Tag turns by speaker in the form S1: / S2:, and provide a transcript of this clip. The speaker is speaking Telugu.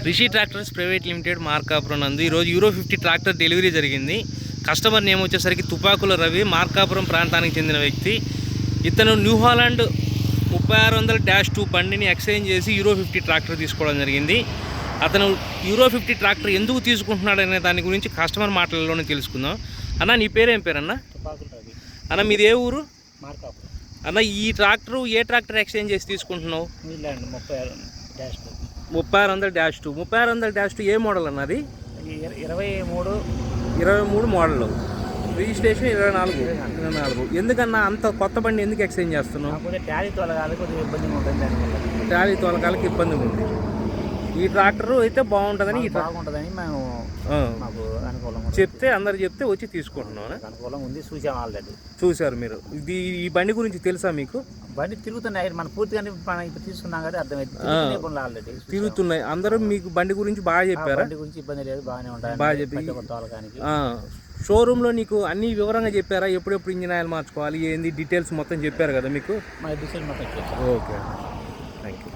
S1: Rishi tractors private limited Markapuram నందు ఈరోజు యూరో 50 ట్రాక్టర్ డెలివరీ జరిగింది. కస్టమర్ నేమ్ వచ్చేసరికి తుపాకుల రవి, మార్కాపురం ప్రాంతానికి చెందిన వ్యక్తి. ఇతను న్యూ హాలాండ్ 3600-2 బండిని ఎక్స్చేంజ్ చేసి యూరో 50 ట్రాక్టర్ తీసుకోవడం జరిగింది. అతను యూరో 50 ట్రాక్టర్ ఎందుకు తీసుకుంటున్నాడనే దాని గురించి కస్టమర్ మాటలలోనే తెలుసుకుందాం. అన్న, నీ పేరేం పేరన్నా?
S2: తుపాకుల రవి.
S1: అన్న, మీది ఏ ఊరు?
S2: మార్కాపురం.
S1: అన్న, ఈ ట్రాక్టర్ ఏ ట్రాక్టర్ ఎక్స్చేంజ్ చేసి తీసుకుంటున్నావు? 3600-2. 3600-2 ఏ మోడల్ అన్నది? 23 మోడల్, రిజిస్ట్రేషన్ 24. ఎందుకన్నా అంత కొత్త బండి ఎందుకు ఎక్స్చేంజ్ చేస్తున్నావు? ట్రాలీ తోలకాలకి ఇబ్బందిగా ఉంది. ఈ ట్రాక్టర్ అయితే బాగుంటుందని
S2: మేము
S1: చెప్తే అందరు చెప్తే వచ్చి తీసుకుంటున్నాం.
S2: అనుకూలంగా ఉంది, చూసాం ఆల్రెడీ.
S1: చూసారు మీరు? ఈ బండి గురించి తెలుసా మీకు?
S2: బండి తిరుగుతున్నాయి, మన పూర్తిగా ఇప్పుడు తీసుకున్నాం కదా, అర్థమైంది. ఆల్రెడీ
S1: తిరుగుతున్నాయి. అందరూ మీకు బండి గురించి బాగా చెప్పారు.
S2: బండి గురించి ఇబ్బంది లేదు, బాగానే ఉంటాయి.
S1: బాగా చెప్పి షోరూంలో నీకు అన్ని వివరంగా చెప్పారా? ఎప్పుడెప్పుడు ఇంజిన్ ఆయిల్ మార్చుకోవాలి, ఏంది డీటెయిల్స్ మొత్తం చెప్పారు కదా మీకు?
S2: డీటెయిల్స్ మొత్తం.
S1: Okay, thank you.